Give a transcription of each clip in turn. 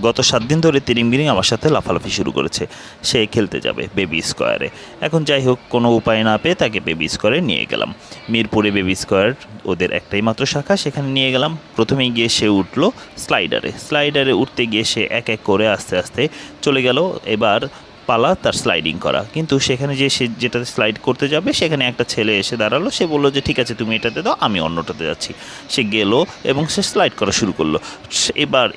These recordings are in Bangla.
গত 7 দিন ধরে তিরিং-বিরিং আমার সাথে লাফালাফি শুরু করেছে। সে খেলতে যাবে বেবি স্কয়ারে। এখন যাই হোক, কোনো উপায় না পেয়ে তাকে বেবি স্কয়ারে নিয়ে গেলাম। মিরপুরে বেবি স্কয়ার ওদের একটাই মাত্র শাখা, সেখানে নিয়ে গেলাম। প্রথমেই গিয়ে সে উঠলো স্লাইডারে উঠতে গিয়ে সে এক এক করে আস্তে আস্তে চলে গেল। এবার পালা তার স্লাইডিং করা, কিন্তু সেখানে যে সে যেটাতে স্লাইড করতে যাবে সেখানে একটা ছেলে এসে দাঁড়ালো। সে বললো যে ঠিক আছে তুমি এটাতে দাও, আমি অন্যটাতে যাচ্ছি। সে গেল এবং সে স্লাইড করা শুরু করলো।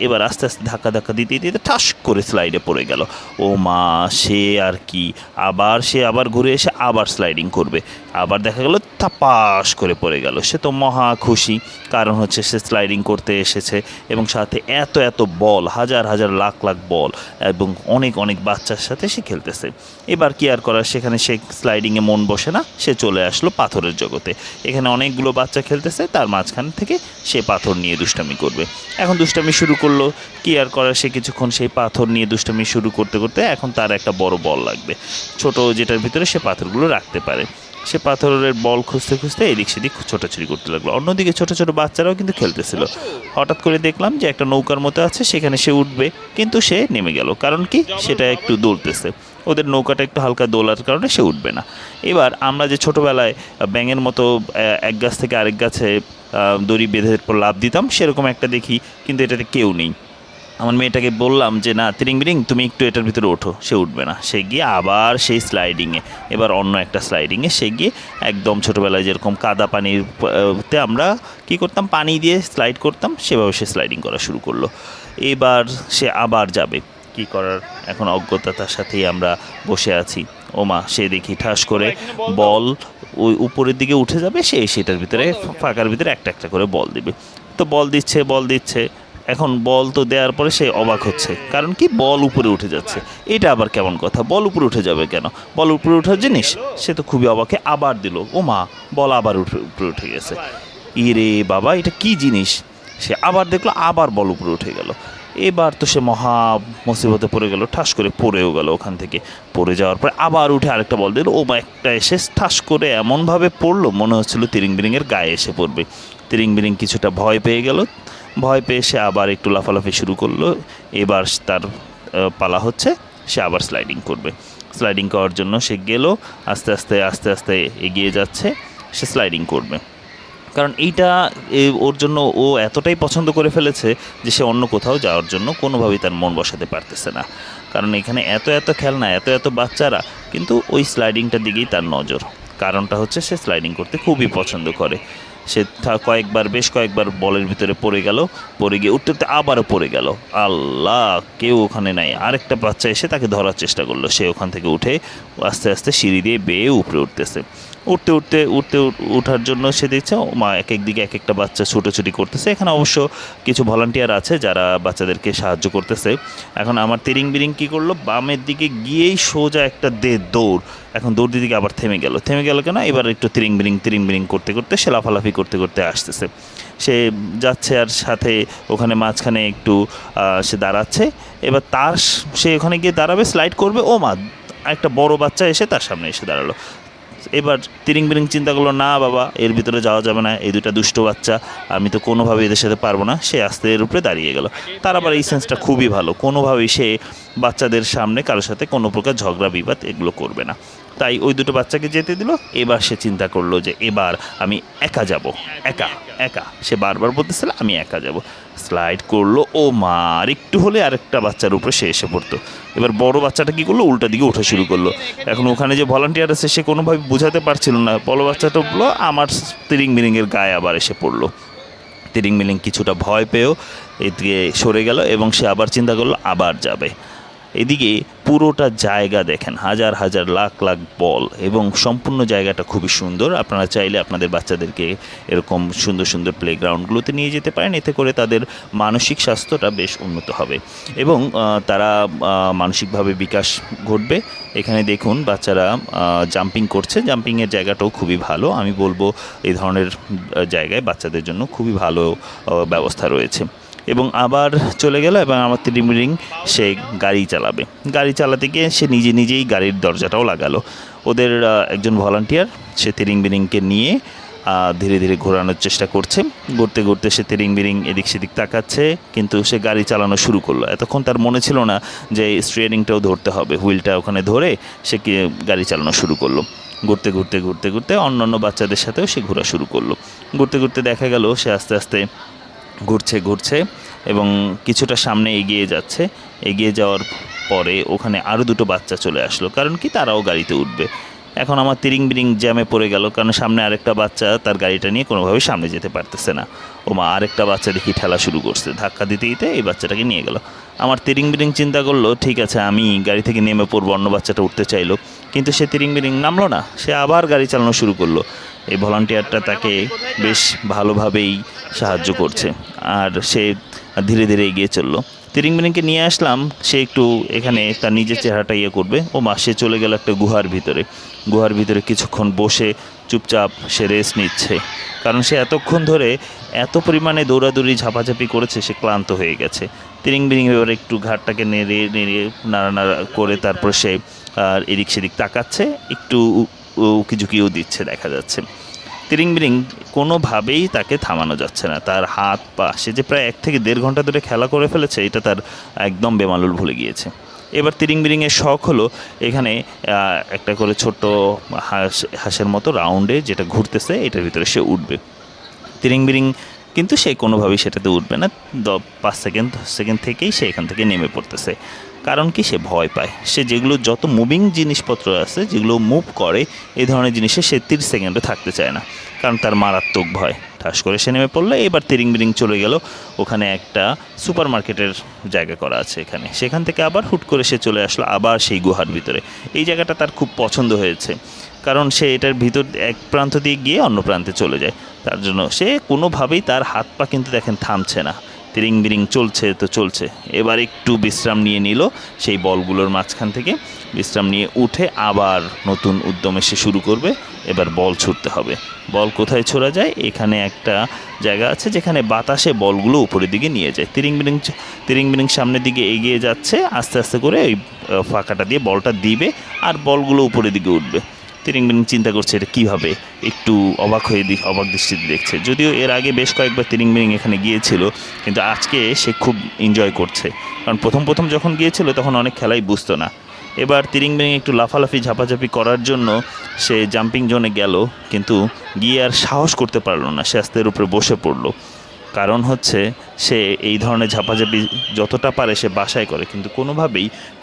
এবার আস্তে আস্তে ধাক্কা ধাক্কা দিতে দিতে ঠাস করে স্লাইডে পড়ে গেল। ও মা, সে আর কি, সে আবার ঘুরে এসে আবার স্লাইডিং করবে। আবার দেখা গেল থাপাস করে পড়ে গেল। সে তো মহা খুশি, কারণ হচ্ছে সে স্লাইডিং করতে এসেছে এবং সাথে এত এত বল, হাজার হাজার লাখ লাখ বল এবং অনেক অনেক বাচ্চার সাথে সে খেলতেছে। এবার কি আর করার, সেখানে সে স্লাইডিংয়ে মন বসে না, সে চলে আসলো পাথরের জগতে। এখানে অনেকগুলো বাচ্চা খেলতেছে, তার মাঝখান থেকে সে পাথর নিয়ে দুষ্টামি করবে। এখন দুষ্টামি শুরু করলো, কি আর করার, সে কিছুক্ষণ সেই পাথর নিয়ে দুষ্টামি শুরু করতে করতে এখন তার একটা বড় বল লাগবে, ছোট যেটার ভিতরে সে পাথরগুলো রাখতে পারে। সে পাথরের বল খুঁজতে খুঁজতে এদিক সেদিক ছোটাছুটি করতে লাগলো। অন্যদিকে ছোট ছোট বাচ্চারাও কিন্তু খেলতেছিল। হঠাৎ করে দেখলাম যে একটা নৌকার মতো আছে, সেখানে সে উঠবে, কিন্তু সে নেমে গেল। কারণ কি, সেটা একটু দোলতেছে। ওদের নৌকাটা একটু হালকা দোলার কারণে সে উঠবে না। এবার আমরা যে ছোটোবেলায় ব্যাঙের মতো এক গাছ থেকে আরেক গাছে দড়ি বেঁধে লাফ দিতাম, সেরকম একটা দেখি, কিন্তু এটাতে কেউ নেই। আমার মেয়েটাকে বললাম যে না তিরিং-বিরিং, তুমি একটু এটার ভিতরে ওঠো। সে উঠবে না। সে গিয়ে আবার সেই স্লাইডিংয়ে, এবার অন্য একটা স্লাইডিংয়ে সে গিয়ে একদম ছোটোবেলায় যেরকম কাদা পানির তে আমরা কী করতাম, পানি দিয়ে স্লাইড করতাম, সেভাবে সে স্লাইডিং করা শুরু করলো। এবার সে আবার যাবে, কি করার, এখন অজ্ঞতার সাথেই আমরা বসে আছি। ওমা, সে দেখি ঠাস করে বল ওই উপরের দিকে উঠে যাবে, সে সেটার ভিতরে ফাঁকার ভিতরে একটা একটা করে বল দিবে। তো বল দিচ্ছে। এখন বল তো দেওয়ার পরে সে অবাক হচ্ছে, কারণ কি, বল উপরে উঠে যাচ্ছে। এটা আবার কেমন কথা, বল উপরে উঠে যাবে কেন, বল উপরে ওঠার জিনিস। সে তো খুবই অবাকে আবার দিল, ও মা, বল আবার উপরে উঠে গেছে। ইরে বাবা, এটা কি জিনিস। সে আবার দেখলো, আবার বল উপরে উঠে গেল। এবার তো সে মহা মুসিবতে পড়ে গেল, ঠাস করে পড়েও গেল। ওখান থেকে পড়ে যাওয়ার পরে আবার উঠে আরেকটা বল দিল, ও মা, একটা এসে ঠাস করে এমনভাবে পড়লো, মনে হচ্ছিল তিরিং-বিরিংয়ের গায়ে এসে পড়বে। তিরিং-বিরিং কিছুটা ভয় পেয়ে গেল। ভয় পেয়ে সে আবার একটু লাফালাফি শুরু করলো। এবার তার পালা হচ্ছে, সে আবার স্লাইডিং করবে। স্লাইডিং করার জন্য সে গেল, আস্তে আস্তে এগিয়ে যাচ্ছে, সে স্লাইডিং করবে। কারণ এইটা ওর জন্য ও এতটাই পছন্দ করে ফেলেছে যে সে অন্য কোথাও যাওয়ার জন্য কোনোভাবেই তার মন বসাতে পারতেছে না। কারণ এখানে এত এত খেলনা, এত এত বাচ্চারা, কিন্তু ওই স্লাইডিংটার দিকেই তার নজর। কারণটা হচ্ছে সে স্লাইডিং করতে খুবই পছন্দ করে। সে বেশ কয়েকবার বলের ভিতরে পড়ে গিয়ে উঠতে উঠতে আবারও পড়ে গেল। আল্লাহ, কেউ ওখানে নাই। আরেকটা বাচ্চা এসে তাকে ধরার চেষ্টা করলো। সে ওখান থেকে উঠে আস্তে আস্তে সিঁড়ি দিয়ে বেয়ে উপরে উঠতেছে। উঠার জন্য সে দেখছে মা এক দিকে এক একটা বাচ্চা ছুটোছুটি করতেছে। এখানে অবশ্য কিছু ভলান্টিয়ার আছে যারা বাচ্চাদেরকে সাহায্য করতেছে। এখন আমার তিরিং-বিরিং কী করলো, বামের দিকে গিয়েই সোজা একটা দৌড়। এখন দৌড় দিকে আবার থেমে গেল কেন, এবার একটু তিরিং-বিরিং করতে করতে সে লাফালাফি করতে করতে আসতেছে। সে যাচ্ছে আর সাথে ওখানে মাঝখানে একটু সে দাঁড়াচ্ছে। এবার সে ওখানে গিয়ে দাঁড়াবে, স্লাইড করবে, ও মা, একটা বড় বাচ্চা এসে তার সামনে এসে দাঁড়ালো। এবার তিরিং-বিরিং চিন্তা করলো, না বাবা, এর ভিতরে যাওয়া যাবে না, এই দুটা দুষ্ট বাচ্চা, আমি তো কোনোভাবে এদের সাথে পারবো না। সে আস্তে এর উপরে দাঁড়িয়ে গেল। তার আবার এই সেন্সটা খুবই ভালো, কোনোভাবেই সে বাচ্চাদের সামনে কারোর সাথে কোনো প্রকার ঝগড়া বিবাদ এগুলো করবে না। তাই ওই দুটো বাচ্চাকে যেতে দিল। এবার সে চিন্তা করলো যে এবার আমি একা যাব, একা। সে বারবার বলতেছিল আমি একা যাব। স্লাইড করলো, ও মা, আর একটু হলে আরেকটা বাচ্চার উপরে সে এসে পড়তো। এবার বড় বাচ্চাটা কী করলো, উল্টা দিকে ওঠা শুরু করলো। এখন ওখানে যে ভলান্টিয়ার আছে সে কোনোভাবে বোঝাতে পারছিল না। বড় বাচ্চাটা বললো, আমার তিরিং-বিরিংয়ের গায়ে আবার এসে পড়লো। তিরিং-বিরিং কিছুটা ভয় পেয়েও এদিকে সরে গেল এবং সে আবার চিন্তা করলো আবার যাবে। এদিকে পুরোটা জায়গা দেখেন, হাজার হাজার লাখ লাখ বল, এবং সম্পূর্ণ জায়গাটা খুবই সুন্দর। আপনারা চাইলে আপনাদের বাচ্চাদেরকে এরকম সুন্দর সুন্দর প্লেগ্রাউন্ডগুলোতে নিয়ে যেতে পারেন। এতে করে তাদের মানসিক স্বাস্থ্যটা বেশ উন্নত হবে এবং তারা মানসিকভাবে বিকাশ ঘটবে। এখানে দেখুন বাচ্চারা জাম্পিং করছে, জাম্পিংয়ের জায়গাটাও খুবই ভালো। আমি বলবো এই ধরনের জায়গায় বাচ্চাদের জন্য খুবই ভালো ব্যবস্থা রয়েছে। এবং আবার চলে গেল এবং আমার তিরিং-বিরিং সে গাড়ি চালাতে গিয়ে সে নিজেই গাড়ির দরজাটাও লাগালো। ওদের একজন ভলান্টিয়ার সে তিরিং-বিরিংকে নিয়ে ধীরে ধীরে ঘোরানোর চেষ্টা করছে। ঘুরতে ঘুরতে সে তিরিং বিরিং এদিক সেদিক তাকাচ্ছে, কিন্তু সে গাড়ি চালানো শুরু করলো। এতক্ষণ তার মনে ছিল না যে স্টিয়ারিংটাও ধরতে হবে, হুইলটা ওখানে ধরে সে গাড়ি চালানো শুরু করলো। ঘুরতে ঘুরতে ঘুরতে ঘুরতে অন্যান্য বাচ্চাদের সাথেও সে ঘোরা শুরু করলো। ঘুরতে ঘুরতে দেখা গেল সে আস্তে আস্তে ঘুরছে ঘুরছে এবং কিছুটা সামনে এগিয়ে যাচ্ছে। এগিয়ে যাওয়ার পরে ওখানে আরও দুটো বাচ্চা চলে আসলো, কারণ কি তারাও গাড়িতে উঠবে। এখন আমার তিরিং বিরিং জ্যামে পড়ে গেল, কারণ সামনে আরেকটা বাচ্চা তার গাড়িটা নিয়ে কোনোভাবেই সামনে যেতে পারতেছে না। মা আরেকটা বাচ্চা দেখি ঠেলা শুরু করছে, ধাক্কা দিতে দিতে এই বাচ্চাটাকে নিয়ে গেল। আমার তিরিং বিরিং চিন্তা করলো, ঠিক আছে আমি গাড়ি থেকে নেমে পড়বো। অন্য বাচ্চাটা উঠতে চাইলো, কিন্তু সে তিরিং বিরিং নামলো না, সে আবার গাড়ি চালানো শুরু করলো। এই ভলান্টিয়ারটা তাকে বেশ ভালোভাবেই সাহায্য করছে, আর সে ধীরে ধীরে এগিয়ে চললো। তিরিং বিরিংকে নিয়ে আসলাম, সে একটু এখানে তার নিজের চেহারাটা করবে। সে চলে গেল একটা গুহার ভিতরে। গুহার ভিতরে কিছুক্ষণ বসে চুপচাপ সে রেস্ট নিচ্ছে, কারণ সে এতক্ষণ ধরে এত পরিমাণে দৌড়াদৌড়ি ঝাপাঝাপি করেছে, সে ক্লান্ত হয়ে গেছে। তিরিং বিরিং এবার একটু ঘাটটাকে নেড়ে নেড়ে নাড়ানাড়া করে তারপর সে এদিক সেদিক তাকাচ্ছে, একটু উকিঝুঁকিও দিচ্ছে দেখা যাচ্ছে। তিরিং বিরিং কোনোভাবেই তাকে থামানো যাচ্ছে না। তার হাত পা, সে যে প্রায় 1 থেকে 1.5 ঘন্টা ধরে খেলা করে ফেলেছে, এটা তার একদম বেমালুল ভুলে গিয়েছে। এবার তিরিং বিরিংয়ের শখ হলো এখানে একটা করে ছোট্ট হাঁসের মতো রাউন্ডে যেটা ঘুরতেছে, এটার ভিতরে সে উঠবে। তিরিং বিরিং কিন্তু সে কোনোভাবেই সেটাতে উঠবে না। 5 সেকেন্ড থেকেই সে এখান থেকে নেমে পড়তেছে। কারণ কি, সে ভয় পায়। সে যেগুলো যত মুভিং জিনিসপত্র আছে, যেগুলো মুভ করে, এই ধরনের জিনিসে সে 30 সেকেন্ডও থাকতে চায় না, কারণ তার মারাত্মক ভয়। ঠাস করে সে নেমে পড়লে এবার তিরিং বিরিং চলে গেল। ওখানে একটা সুপার মার্কেটের জায়গা করা আছে এখানে, সেখান থেকে আবার হুট করে সে চলে আসলো আবার সেই গুহার ভিতরে। এই জায়গাটা তার খুব পছন্দ হয়েছে, কারণ সে এটার ভিতর এক প্রান্ত দিয়ে গিয়ে অন্য প্রান্তে চলে যায়। তার জন্য সে কোনোভাবেই, তার হাত পা কিন্তু দেখেন থামছে না, তিরিং বিরিং চলছে তো চলছে। এবার একটু বিশ্রাম নিয়ে নিল সেই বলগুলোর মাঝখান থেকে। বিশ্রাম নিয়ে উঠে আবার নতুন উদ্যমে সে শুরু করবে। এবার বল ছুটতে হবে। বল কোথায় ছোড়া যায়? এখানে একটা জায়গা আছে যেখানে বাতাসে বলগুলো উপরের দিকে নিয়ে যায়। তিরিং বিরিং সামনের দিকে এগিয়ে যাচ্ছে, আস্তে আস্তে করে ওই ফাঁকাটা দিয়ে বলটা দিবে আর বলগুলো উপরের দিকে উঠবে। তিরিং বিরিং চিন্তা করছে এটা কীভাবে, একটু অবাক দৃষ্টিতে দেখছে। যদিও এর আগে বেশ কয়েকবার তিরিং বিরিং এখানে গিয়েছিল, কিন্তু আজকে সে খুব এনজয় করছে, কারণ প্রথম যখন গিয়েছিল তখন অনেক খেলাই বুঝতো না। এবার তিরিং বিরিং একটু লাফালাফি ঝাপাঝাপি করার জন্য সে জাম্পিং জোনে গেল, কিন্তু গিয়ে আর সাহস করতে পারলো না। সে আস্তে এর উপরে বসে পড়লো। কারণ হচ্ছে সে এই ধরনের ঝাপাঝাপি যতটা পারে সে বাসায় করে, কিন্তু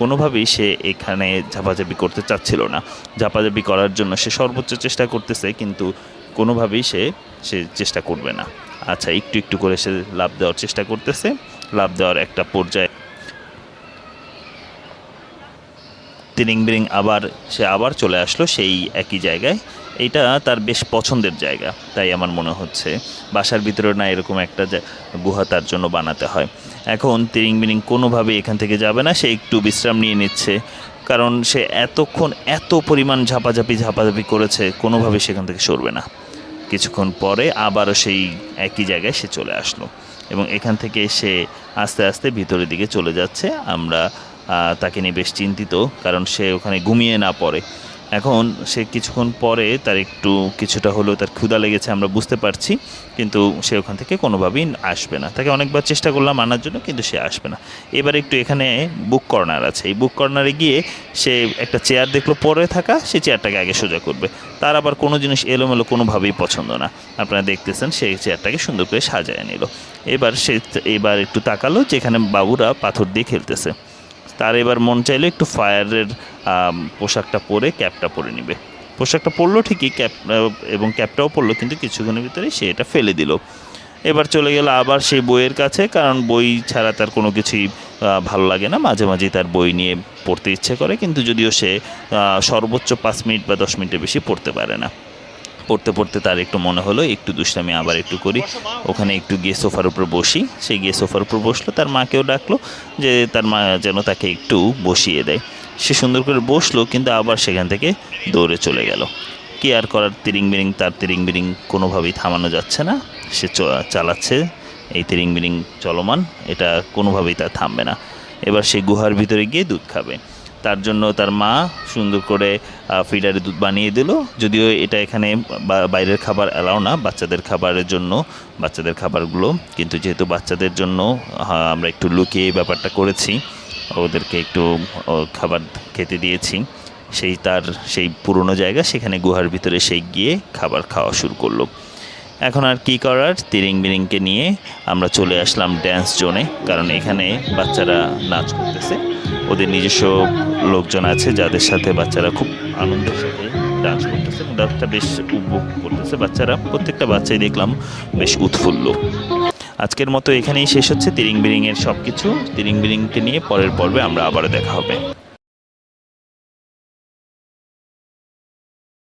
কোনোভাবেই সে এখানে ঝাপাঝাপি করতে চাচ্ছিল না। ঝাপাঝাপি করার জন্য সে সর্বোচ্চ চেষ্টা করতেছে, কিন্তু কোনোভাবেই সে চেষ্টা করবে না। আচ্ছা, একটু একটু করে সে লাফ দেওয়ার চেষ্টা করতেছে। লাফ দেওয়ার একটা পর্যায়ে তিরিং বিরিং আবার চলে আসলো সেই একই জায়গায়। এইটা তার বেশ পছন্দের জায়গা, তাই আমার মনে হচ্ছে বাসার ভিতরে না এরকম একটা গুহা তার জন্য বানাতে হয়। এখন তিরিং বিরিং কোনোভাবে এখান থেকে যাবে না, সে একটু বিশ্রাম নিয়ে নিচ্ছে, কারণ সে এতক্ষণ এত পরিমাণ ঝাপাঝাপি করেছে, কোনোভাবে সেখান থেকে সরবে না। কিছুক্ষণ পরে আবারও সেই একই জায়গায় সে চলে আসলো এবং এখান থেকে সে আস্তে আস্তে ভিতরের দিকে চলে যাচ্ছে। আমরা তাকে নিয়ে বেশ চিন্তিত, কারণ সে ওখানে ঘুমিয়ে না পড়ে। এখন সে কিছুক্ষণ পরে তার কিছুটা হলেও তার ক্ষুধা লেগেছে আমরা বুঝতে পারছি, কিন্তু সে ওখান থেকে কোনোভাবেই আসবে না। তাকে অনেকবার চেষ্টা করলাম আনার জন্য, কিন্তু সে আসবে না। এবার একটু এখানে বুক কর্নার আছে, এই বুক কর্নারে গিয়ে সে একটা চেয়ার দেখলো পরে থাকা, সে চেয়ারটাকে আগে সোজা করবে। তার আবার কোনো জিনিস এলোমেলো কোনোভাবেই পছন্দ না। আপনারা দেখতেছেন সেই চেয়ারটাকে সুন্দর করে সাজায় নিল। এবার একটু তাকালো যেখানে বাবুরা পাথর দিয়ে খেলতেছে। তার এবার মন চাইলো একটু ফায়ারের পোশাকটা পরে ক্যাপটা পরে নিবে। পোশাকটা পরলো ঠিকই, ক্যাপটাও পরলো, কিন্তু কিছুক্ষণের ভিতরেই সে এটা ফেলে দিল। এবার চলে গেল আবার সেই বইয়ের কাছে, কারণ বই ছাড়া তার কোনো কিছুই ভালো লাগে না। মাঝে মাঝেই তার বই নিয়ে পড়তে ইচ্ছে করে, কিন্তু যদিও সে সর্বোচ্চ 5 মিনিট বা 10 মিনিটের বেশি পড়তে পারে না। পড়তে পড়তে তার একটু মনে হলো একটু দুষ্টামি আবার একটু করি, ওখানে একটু গিয়ে সোফার উপর বসি। সে গিয়ে সোফার উপর বসলো, তার মাকেও ডাকলো যে তার মা যেন তাকে একটু বসিয়ে দেয়। সে সুন্দর করে বসলো, কিন্তু আবার সেখান থেকে দৌড়ে চলে গেল। কি আর করার, তিরিং বিরিং কোনোভাবেই থামানো যাচ্ছে না। সে চালাচ্ছে, এই তিরিং বিরিং চলমান, এটা কোনোভাবেই তার থামবে না। এবার সে গুহার ভিতরে গিয়ে দুধ খাবে। তার জন্য তার মা সুন্দর করে ফিডারে দুধ বানিয়ে দিল। যদিও এটা এখানে বাইরের খাবার অ্যালাউ না, বাচ্চাদের খাবারের জন্য, বাচ্চাদের খাবারগুলো, কিন্তু যেহেতু বাচ্চাদের জন্য আমরা একটু লুকিয়ে এই ব্যাপারটা করেছি, ওদেরকে একটু খাবার খেতে দিয়েছি। সেই পুরনো জায়গা, সেখানে গুহার ভিতরে সেই গিয়ে খাবার খাওয়া শুরু করলো। এখন আর কি করার, তিরিং বিরিংকে নিয়ে আমরা চলে আসলাম ড্যান্স জোনে, কারণ এখানে বাচ্চারা নাচ করতেছে। ওদের নিজস্ব লোকজন আছে যাদের সাথে বাচ্চারা খুব আনন্দের সাথে ডান্স করতেছে, ডান্সটা বেশ উপভোগ করতেছে বাচ্চারা। প্রত্যেকটা বাচ্চাই দেখলাম বেশ উৎফুল্ল। আজকের মতো এখানেই শেষ হচ্ছে তিরিং বিরিংয়ের সব কিছু। তিরিং বিরিংকে নিয়ে পরের পর্বে আমরা আবারও দেখা হবে।